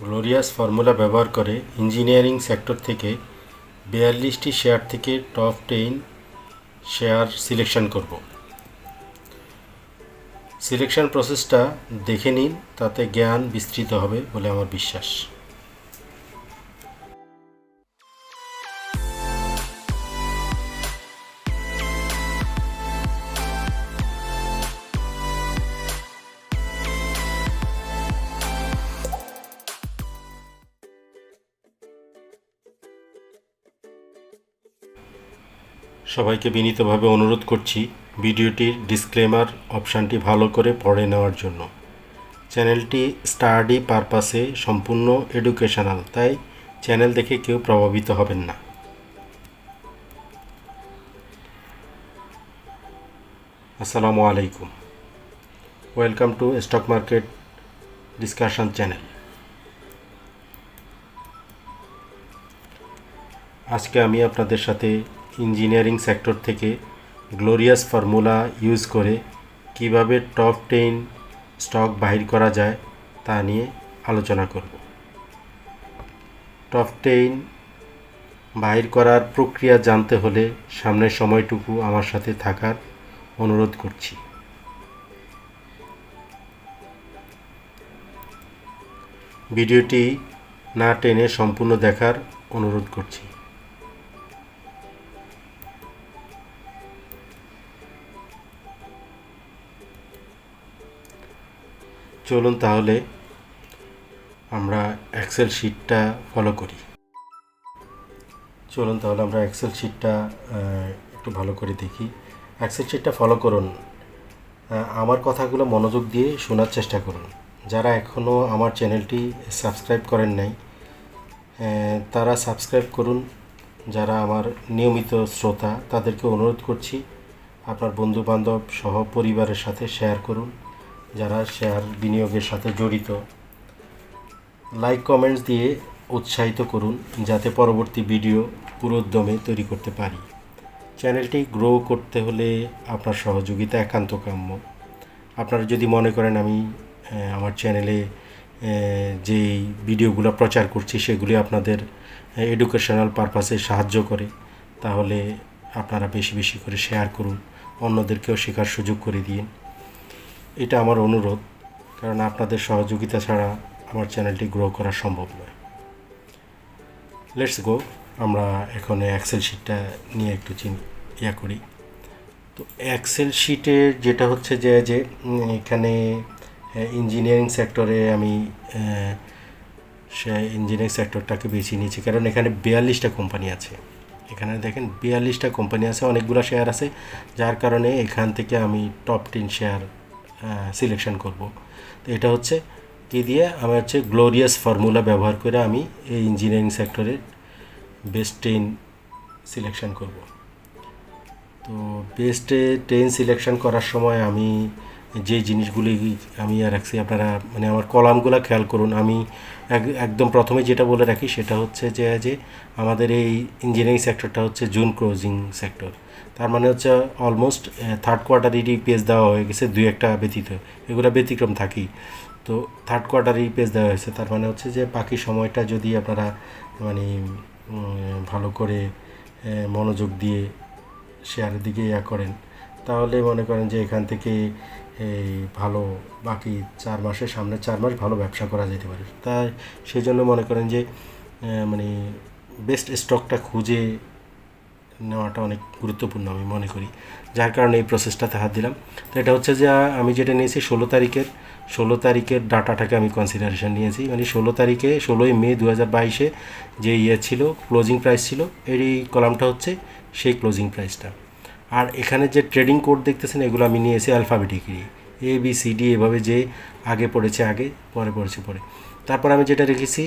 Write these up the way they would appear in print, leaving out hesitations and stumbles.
Glorious formula ব্যবহার করে engineering sector থেকে 42টি শেয়ার থেকে টপ 10 শেয়ার সিলেকশন করব। সিলেকশন প্রসেসটা দেখে নিন, তাতে জ্ঞান বিস্তৃত হবে বলে আমার বিশ্বাস। সবাইকে বিনীতভাবে অনুরোধ করছি ভিডিওটির ডিসক্লেমার অপশানটি ভালো করে পড়ে নেওয়ার জন্য। চ্যানেলটি স্টাডি পারপাসে সম্পূর্ণ এডুকেশনাল, তাই চ্যানেল দেখে কেউ প্রভাবিত হবেন না। আসসালামু আলাইকুম, welcome to stock market discussion channel. আজকে আমি আপনাদের সাথে ইঞ্জিনিয়ারিং সেক্টর থেকে গ্লোরিয়াস ফর্মুলা ইউজ করে কিভাবে টপ 10 স্টক বাহির করা যায় তা নিয়ে আলোচনা করব। টপ 10 বাহির করার প্রক্রিয়া জানতে হলে সামনের সময়টুকু আমার সাথে থাকার অনুরোধ করছি। ভিডিওটি না টেনে সম্পূর্ণ দেখার অনুরোধ করছি। চলুন তাহলে আমরা এক্সেল শিটটা ফলো করি। একটু ভালো করে দেখি। এক্সেল শিটটা ফলো করুন, আমার কথাগুলো মনোযোগ দিয়ে শোনার চেষ্টা করুন। যারা এখনও আমার চ্যানেলটি সাবস্ক্রাইব করেন নাই তারা সাবস্ক্রাইব করুন। যারা আমার নিয়মিত শ্রোতা তাদেরকে অনুরোধ করছি আপনার বন্ধুবান্ধব সহ পরিবারের সাথে শেয়ার করুন। যারা শেয়ার বিনিয়োগের সাথে জড়িত, লাইক কমেন্টস দিয়ে উৎসাহিত করুন যাতে পরবর্তী ভিডিও পুরোদমে তৈরি করতে পারি। চ্যানেলটি গ্রো করতে হলে আপনার সহযোগিতা একান্ত কাম্য। আপনারা যদি মনে করেন আমি আমার চ্যানেলে যেই ভিডিওগুলো প্রচার করছি সেগুলি আপনাদের এডুকেশনাল পারপাসে সাহায্য করে, তাহলে আপনারা বেশি বেশি করে শেয়ার করুন, অন্যদেরকেও শেখার সুযোগ করে দিন। এটা আমার অনুরোধ, কারণ আপনাদের সহযোগিতা ছাড়া আমার চ্যানেলটি গ্রো করা সম্ভব নয়। লেটস গো, আমরা এখন এক্সেল শিটটা নিয়ে একটু করি। তো এক্সেল শিটের যেটা হচ্ছে যে এখানে ইঞ্জিনিয়ারিং সেক্টরে আমি ইঞ্জিনিয়ারিং সেক্টরটাকে বেছে নিয়েছি, কারণ এখানে 42টা কোম্পানি আছে। এখানে দেখেন 42টা কোম্পানি আছে, অনেকগুলো শেয়ার আছে, যার কারণে এখান থেকে আমি টপ 10 শেয়ার সিলেকশন করব। তো এটা হচ্ছে কী দিয়ে, আমি গ্লোরিয়াস ফর্মুলা ব্যবহার করে আমি এই ইঞ্জিনিয়ারিং সেক্টরের বেস্ট 10 সিলেকশন করব। তো বেস্ট 10 সিলেকশন করার সময় আমি যে জিনিসগুলি আমি রাখছি, আপনারা আমার কলামগুলো খেয়াল করুন। আমি একদম প্রথমে যেটা বলে রাখি সেটা হচ্ছে যে আমাদের এই ইঞ্জিনিয়ারিং সেক্টরটা হচ্ছে জুন ক্লোজিং সেক্টর। তার মানে হচ্ছে অলমোস্ট থার্ড কোয়ার্টারের ইপিএস দেওয়া হয়ে গেছে, 2-1টা ব্যতীত, এগুলো ব্যতিক্রম থাকি। তো থার্ড কোয়ার্টারের ইপিএস দেওয়া হয়েছে, তার মানে হচ্ছে যে বাকি সময়টা যদি আপনারা ভালো করে মনোযোগ দিয়ে শেয়ারের দিকে করেন, তাহলে মনে করেন যে এখান থেকে এই ভালো বাকি 4 মাসের সামনে 4 মাস ভালো ব্যবসা করা যেতে পারে। তাই সেই জন্য মনে করেন যে বেস্ট স্টকটা খুঁজে নেওয়াটা অনেক গুরুত্বপূর্ণ আমি মনে করি, যার কারণে এই প্রসেসটাতে হাত দিলাম। তো এটা হচ্ছে যে আমি যেটা নিয়েছি 16 তারিখের ডাটাটাকে আমি কনসিডারেশন নিয়েছি। 16ই মে 2022 যে ছিল ক্লোজিং প্রাইস ছিল, এই কলামটা হচ্ছে সেই ক্লোজিং প্রাইসটা। আর এখানে যে ট্রেডিং কোড দেখতেছেন এগুলো আমি নিয়েছি অ্যালফাবেটিক্যালি, ABCD, এভাবে যে আগে পড়েছে আগে, পরে পড়েছে পরে। তারপর আমি যেটা রেখেছি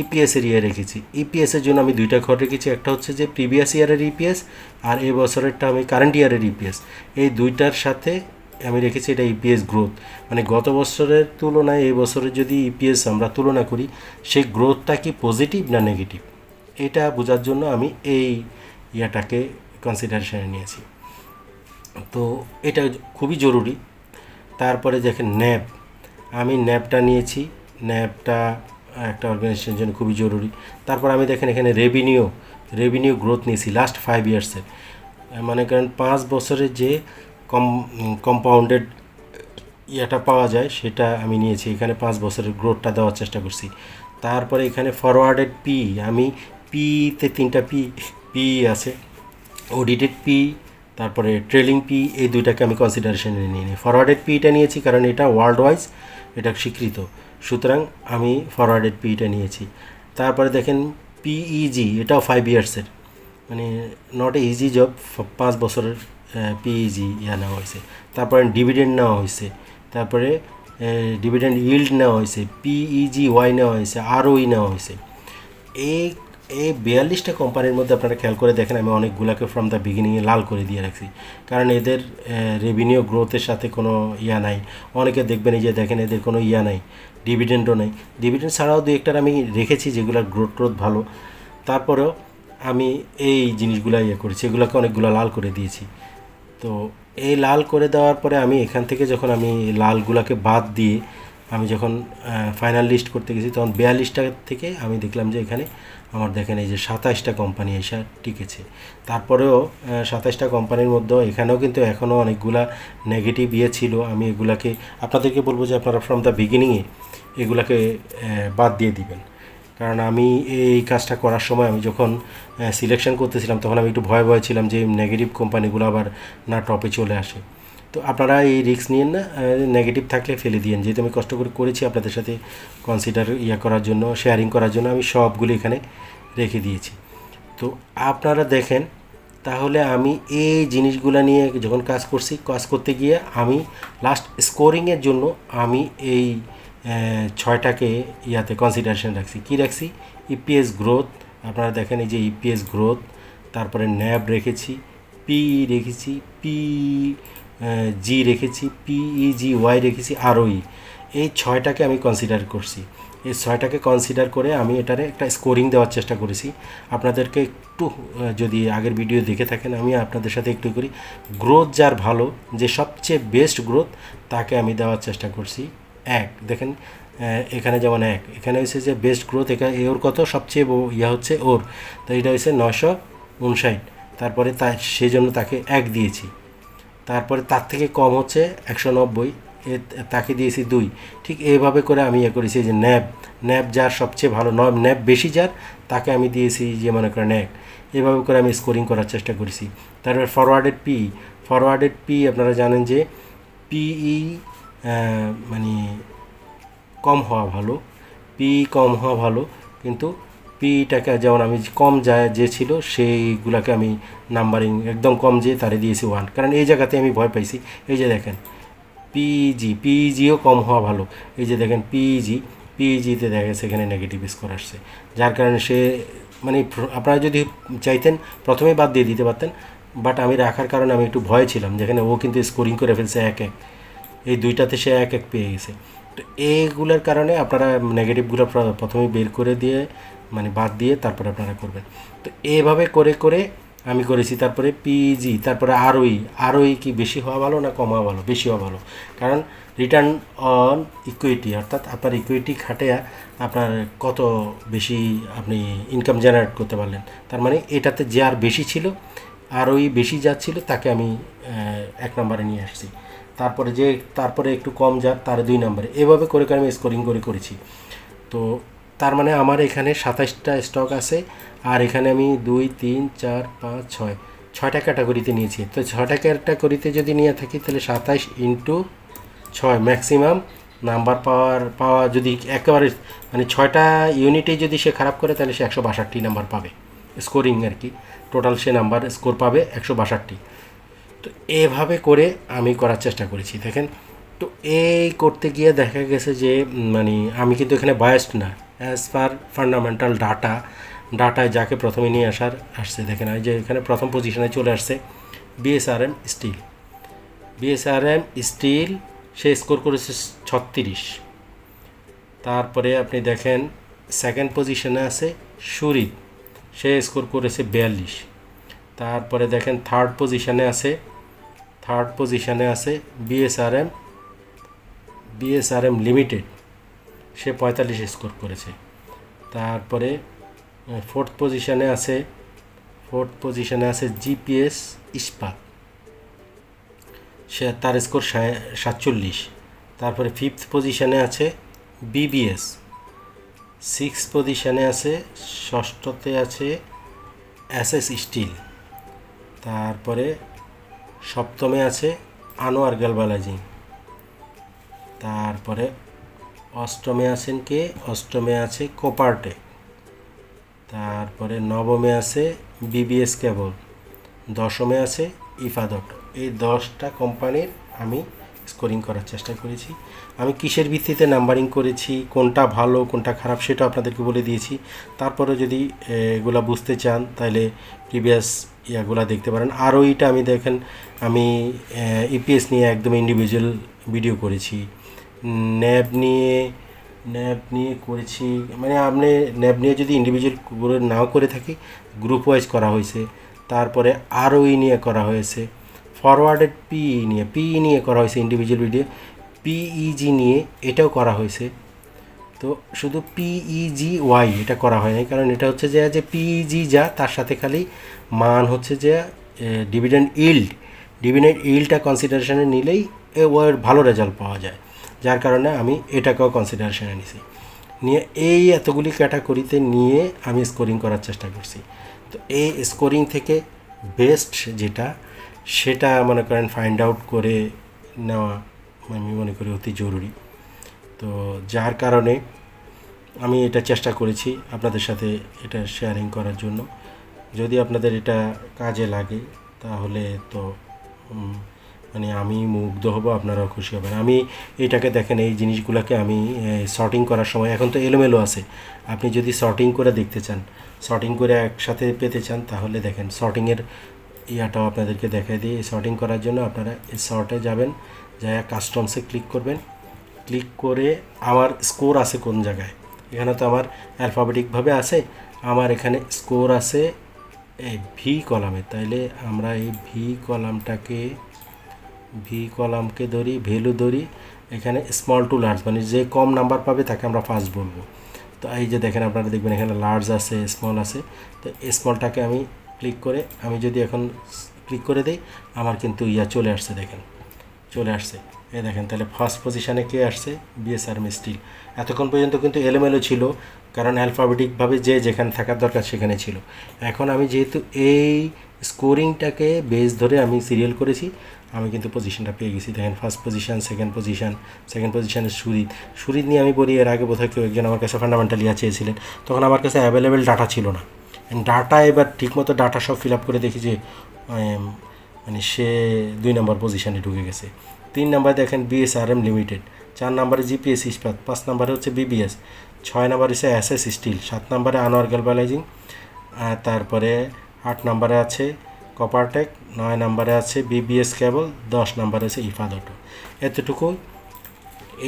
ইপিএসের রেখেছি। ইপিএসের জন্য আমি 2টা ঘর রেখেছি, একটা হচ্ছে যে প্রিভিয়াস ইয়ারের ইপিএস, আর এই বছরেরটা আমি কারেন্ট ইয়ারের ইপিএস। এই 2টার সাথে আমি রেখেছি এটা ইপিএস গ্রোথ, গত বছরের তুলনায় এই বছরের যদি ইপিএস আমরা তুলনা করি, সেই গ্রোথটা কি পজিটিভ না নেগেটিভ, এটা বোঝার জন্য আমি এই ইয়াটাকে কনসিডারেশনে নিয়েছি। তো এটা খুবই জরুরি। তারপরে দেখেন ন্যাব, আমি ন্যাবটা নিয়েছি। ন্যাবটা একটা অর্গানাইজেশনের জন্য খুবই জরুরি। তারপর আমি দেখেন এখানে রেভিনিউ গ্রোথ নিয়েছি লাস্ট 5 ইয়ার্সের, মনে করেন 5 বছরের যে কম্পাউন্ডেড ইয়েটা পাওয়া যায় সেটা আমি নিয়েছি, এখানে 5 বছরের গ্রোথটা দেওয়ার চেষ্টা করছি। তারপরে এখানে ফরওয়ার্ডেড পি, আমি পিতে 3টা পি আছে, অডিটেড পি, তারপরে ট্রেলিং পি, এই দুইটাকে আমি কনসিডারেশনে নিয়ে নিই। ফরওয়ার্ডেড পিটা নিয়েছি কারণ এটা ওয়ার্ল্ড ওয়াইজ এটা স্বীকৃত, সুতরাং আমি ফরওয়ার্ডেড পিটা নিয়েছি। তারপরে দেখেন পিইজি, এটাও 5 ইয়ার্সের, মানে নট এ ইজি জব, 5 বছরের পিইজি নেওয়া হয়েছে। তারপরে ডিভিডেন্ড নেওয়া হয়েছে, তারপরে ডিভিডেন্ড ইল্ড নেওয়া হয়েছে, পিইজি ওয়াই নেওয়া হয়েছে, আরওই নেওয়া হয়েছে। এই 42টা কোম্পানির মধ্যে আপনারা খেয়াল করে দেখেন আমি অনেকগুলোকে ফ্রম দ্য বিগিনিংয়ে লাল করে দিয়ে রাখছি, কারণ এদের রেভিনিউ গ্রোথের সাথে কোনো নাই। অনেকে দেখবেন এই যে দেখেন এদের কোনো নাই, ডিভিডেন্ডও নেই। ডিভিডেন্ড ছাড়াও দু একটার আমি রেখেছি যেগুলোর গ্রোথ ভালো, তারপরেও আমি এই জিনিসগুলো করেছি, এগুলোকে অনেকগুলো লাল করে দিয়েছি। তো এই লাল করে দেওয়ার পরে আমি এখান থেকে যখন আমি লালগুলোকে বাদ দিয়ে আমি যখন ফাইনাল লিস্ট করতে গেছি তখন 42টা থেকে আমি দেখলাম যে এখানে আমার দেখেন এই যে 27টা কোম্পানি এসে টিকেছে। তারপরেও 27টা কোম্পানির মধ্যে এখানেও কিন্তু এখনও অনেকগুলা নেগেটিভ ছিল। আমি এগুলাকে আপনাদেরকে বলবো যে আপনারা ফ্রম দ্য বিগিনিংয়ে এগুলাকে বাদ দিয়ে দিবেন, কারণ আমি এই কাজটা করার সময় আমি যখন সিলেকশন করতেছিলাম তখন আমি একটু ভয় ছিলাম যে নেগেটিভ কোম্পানিগুলো আবার না টপে চলে আসে। তো আপনারা এই রিস্ক নিয়েন না, নেগেটিভ থাকলে ফেলে দিয়েন। যেহেতু আমি কষ্ট করে করেছি আপনাদের সাথে কনসিডার করার জন্য, শেয়ারিং করার জন্য আমি সবগুলো এখানে রেখে দিয়েছি। তো আপনারা দেখেন তাহলে আমি এই জিনিসগুলো নিয়ে যখন কাজ করতে গিয়ে আমি লাস্ট স্কোরিংয়ের জন্য আমি এই 6টাকে কনসিডারেশন রাখছি। কি রাখছি? ইপিএস গ্রোথ, আপনারা দেখেন এই যে ইপিএস গ্রোথ, তারপরে ন্যাব রেখেছি, পিই রেখেছি, জি রেখেছি, পিইজি ওয়াই রেখেছি, আরওই। এই 6টাকে আমি কনসিডার করছি। এই 6টাকে কনসিডার করে আমি এটারে একটা স্কোরিং দেওয়ার চেষ্টা করেছি। আপনাদেরকে একটু যদি আগের ভিডিও দেখে থাকেন আমি আপনাদের সাথে একটু করি, গ্রোথ যার ভালো, যে সবচেয়ে বেস্ট গ্রোথ তাকে আমি দেওয়ার চেষ্টা করছি। দেখেন এখানে যেমন এখানে হচ্ছে যে বেস্ট গ্রোথ, এখানে ওর কত সবচেয়ে হচ্ছে ওর, তো এটা হচ্ছে 959, তারপরে সেই জন্য তাকে 1 দিয়েছি। তারপরে তার থেকে কম হচ্ছে 190, তাকে দিয়েছি 2। ঠিক এইভাবে করে আমি করেছি যে ন্যাব যার সবচেয়ে ভালো, ন্যাব বেশি যার, তাকে আমি দিয়েছি যে মনে করেন 1। এভাবে করে আমি স্কোরিং করার চেষ্টা করেছি। তারপর ফরওয়ার্ডেড পি আপনারা জানেন যে পিই মানে কম হওয়া ভালো, কিন্তু পিটাকে যেমন আমি কম যে ছিল সেইগুলোকে আমি নাম্বারিং একদম কম যে তারে দিয়েছি 1, কারণ এই জায়গাতে আমি ভয় পাইছি। এই যে দেখেন পিজিও কম হওয়া ভালো, এই যে দেখেন পিজিতে দেখা গেছে এখানে নেগেটিভ স্কোর আসছে, যার কারণে সে মানে আপনারা যদি চাইতেন প্রথমেই বাদ দিয়ে দিতে পারতেন, বাট আমি রাখার কারণে আমি একটু ভয় ছিলাম, যেখানে ও কিন্তু স্কোরিং করে ফেলছে 1-1, এই দুইটাতে সে 1-1 পেয়ে গেছে। তো এইগুলোর কারণে আপনারা নেগেটিভগুলো প্রথমে বের করে দিয়ে মানে বাদ দিয়ে তারপরে আপনারা করবেন। তো এইভাবে করে আমি করেছি। তারপরে পিজি, তারপরে আরওই কি বেশি হওয়া ভালো না কম হওয়া ভালো? বেশি হওয়া ভালো, কারণ রিটার্ন অন ইকুইটি, অর্থাৎ আপনার ইকুইটি খাটিয়ে আপনার কত বেশি আপনি ইনকাম জেনারেট করতে পারলেন। তার মানে এটাতে যে আর বেশি ছিল, আরওই বেশি যাচ্ছিল, তাকে আমি 1 নম্বরে নিয়ে আসছি। তারপরে একটু কম যার তার 2 নম্বরে, এভাবে করে আমি স্কোরিং করেছি। তো তার মানে আমার এখানে 27টা স্টক আছে, আর এখানে আমি 2, 3, 4, 5, 6টা ক্যাটাগরিতে নিয়েছি। তো 6টা ক্যাটাগরিতে যদি নিয়ে থাকি তাহলে 27 × 6 ম্যাক্সিমাম নাম্বার পাওয়া যদি একেবারে মানে 6টা ইউনিটেই যদি সে খারাপ করে তাহলে সে 162 নাম্বার পাবে, স্কোরিং আর কি, টোটাল সে নাম্বার স্কোর পাবে 162। তো এভাবে করে আমি করার চেষ্টা করেছি। দেখেন, তো এই করতে গিয়ে দেখা গেছে যে মানে আমি কিন্তু এখানে বায়াসড না, অ্যাজ পার ফান্ডামেন্টাল ডাটায় যাকে প্রথমে নিয়ে আসছে। দেখেন এই যে এখানে প্রথম পজিশনে চলে আসছে বিএসআরএম স্টিল, সে স্কোর করেছে 36। তারপরে আপনি দেখেন সেকেন্ড পজিশনে আছে সুরিত, সে স্কোর করেছে 42। তারপরে দেখেন থার্ড পজিশনে আছে বিএসআরএম লিমিটেড, সে 45 স্কোর করেছে। তারপরে ফোর্থ পজিশনে আছে জিপিএস ইস্পাত, সে তার স্কোর 47। তারপরে ফিফথ পজিশনে আছে বিবিএস, সিক্স পজিশনে আছে, ষষ্ঠতে আছে এসএস স্টিল। তারপরে সপ্তমে আছে আনোয়ার গ্যালভানাইজিং। তারপরে অষ্টমে আছে কোপারটেক। তারপরে নবমে আছে বিবিএস কেবল, দশমে আছে ইফাদট। এই 10টা কোম্পানির আমি স্কোরিং করার চেষ্টা করেছি। আমি কিসের ভিত্তিতে নাম্বারিং করেছি, কোনটা ভালো কোনটা খারাপ সেটা আপনাদেরকে বলে দিয়েছি। তারপরে যদি এগুলা বুঝতে চান তাহলে প্রিভিয়াস ইয়াগুলা দেখতে পারেন। আর ওইটা আমি ইপিএস নিয়ে একদম ইন্ডিভিজুয়াল ভিডিও করেছি, ন্যাব নিয়ে করেছি। মানে আপনি ন্যাব নিয়ে যদি ইন্ডিভিজুয়াল নাও করে থাকি, গ্রুপ ওয়াইজ করা হয়েছে। তারপরে আরওই নিয়ে করা হয়েছে, ফরওয়ার্ডেড পিই নিয়ে করা হয়েছে ইন্ডিভিজুয়াল ভিডিও, পিইজি নিয়ে এটাও করা হয়েছে। তো শুধু পিইজি এটা করা হয় নাই, কারণ এটা হচ্ছে যে পিইজি যা তার সাথে খালি মান হচ্ছে যে ডিভিডেন্ড ইল্ডটা কনসিডারেশনে নিলেই ওর ভালো রেজাল্ট পাওয়া যায়, যার কারণে আমি এটাকেও কনসিডারেশনে নিছি। নিয়ে এই এতগুলি ক্যাটাগরিতে নিয়ে আমি স্কোরিং করার চেষ্টা করছি। তো এই স্কোরিং থেকে বেস্ট সেটা মনে করেন ফাইন্ড আউট করে নেওয়া আমি মনে করি অতি জরুরি। তো যার কারণে আমি এটা চেষ্টা করেছি আপনাদের সাথে এটা শেয়ারিং করার জন্য। যদি আপনাদের এটা কাজে লাগে তাহলে তো মানে আমি মুগ্ধ হব, আপনারাও খুশি হবেন। আমি এটাকে দেখেন, এই জিনিসগুলোকে আমি সর্টিং করার সময় এখন তো এলোমেলো আছে, আপনি যদি সর্টিং করে দেখতে চান, সর্টিং করে একসাথে পেতে চান, তাহলে দেখেন সর্টিংয়ের ইয়াটাও আপনাদেরকে দেখাই দিই। সর্টিং করার জন্য আপনারা এই সর্টে যাবেন, যাই কাস্টমসে ক্লিক করবেন। ক্লিক করে আমার স্কোর আছে কোন জায়গায়, এখানে তো আমার অ্যালফাবেটিকভাবে আছে, আমার এখানে স্কোর আছে এই ভি কলামে। তাইলে আমরা এই ভি কলামকে ধরি, ভ্যালু ধরি, এখানে স্মল টু লার্জ, মানে যে কম নাম্বার পাবে তাকে আমরা ফার্স্ট বলবো। তো এই যে দেখেন, আপনারা দেখবেন এখানে লার্জ আছে, স্মল আছে। তো স্মলটাকে আমি ক্লিক করে, আমি যদি এখন ক্লিক করে দিই, আমার কিন্তু চলে আসছে, দেখেন চলে আসছে। এই দেখেন, তাহলে ফার্স্ট পজিশানে কে আসছে, বিএসআরএম স্টিল। এতক্ষণ পর্যন্ত কিন্তু এলোমেলো ছিল, কারণ অ্যালফাবেটিকভাবে যে যেখানে থাকার দরকার সেখানে ছিল। এখন আমি যেহেতু এই স্কোরিংটাকে বেস ধরে আমি সিরিয়াল করেছি, আমি কিন্তু পজিশনটা পেয়ে গেছি। দেখেন ফার্স্ট পজিশান, সেকেন্ড পজিশানে সুরিদ নিয়ে আমি বলি, এর আগে বোধহয় কেউ একজন আমার কাছে ফান্ডামেন্টাল চেয়েছিলেন, তখন আমার কাছে অ্যাভেলেবেল ডাটা ছিল না। ডাটা এবার ঠিকমতো ডাটা সব ফিল আপ করে দেখি যে মানে সে 2 নম্বর পজিশানে ঢুকে গেছে। 3 নম্বরে দেখেন বিএসআরএম লিমিটেড, 4 নম্বরে জিপিএস ইস্পাত, 5 নম্বরে হচ্ছে বিবিএস, 6 নম্বরে হচ্ছে এসএস স্টিল, 7 নম্বরে আনোয়ার গ্যালভানাইজিং, তারপরে 8 নম্বরে আছে কোপারটেক, 9 নম্বরে আছে বিবিএস কেবল, 10 নম্বরে আছে ইফাদট।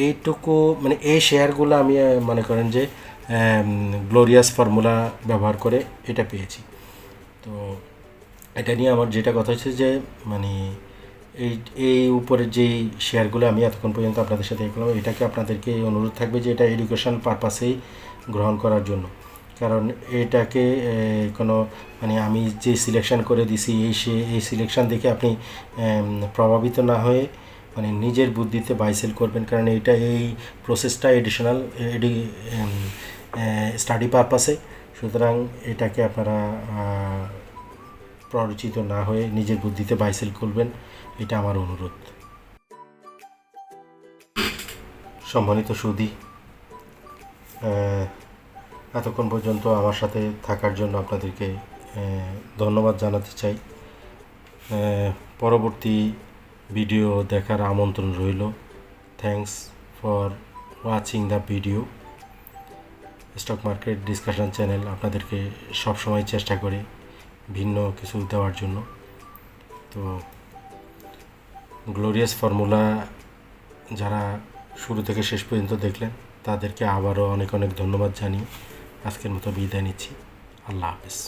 এইটুকু মানে এই শেয়ারগুলো আমি মনে করেন যে গ্লোরিয়াস ফর্মুলা ব্যবহার করে এটা পেয়েছি। তো এটা নিয়ে আমার যেটা কথা হচ্ছে যে মানে এই উপরের যেই শেয়ারগুলো আমি এতক্ষণ পর্যন্ত আপনাদের সাথে এগুলো, এটাকে আপনাদেরকে অনুরোধ থাকবে যে এটা এডুকেশনাল পারপাসেই গ্রহণ করার জন্য। কারণ এটাকে কোনো মানে আমি যে সিলেকশন করে দিছি এই সিলেকশন দেখে আপনি প্রভাবিত না হয়ে মানে নিজের বুদ্ধিতে বাইসেল করবেন, কারণ এই প্রসেসটা এডিশনাল স্টাডি পারপাসে। সুতরাং এটাকে আপনারা প্ররোচিত না হয়ে নিজের বুদ্ধিতে বাইসেল করবেন, এটা আমার অনুরোধ। সম্মানিত সুধী, এতক্ষণ পর্যন্ত আমার সাথে থাকার জন্য আপনাদেরকে ধন্যবাদ জানাতে চাই। পরবর্তী ভিডিও দেখার আমন্ত্রণ রইল। Thanks for watching the video. Stock market discussion channel আপনাদেরকে সবসময় চেষ্টা করে ভিন্ন কিছু দেওয়ার জন্য। তো গ্লোরিয়াস ফর্মুলা যারা শুরু থেকে শেষ পর্যন্ত দেখলেন তাদেরকে আবারও অনেক অনেক ধন্যবাদ জানিয়ে আজকের মতো বিদায় নিচ্ছি। আল্লাহ হাফেজ।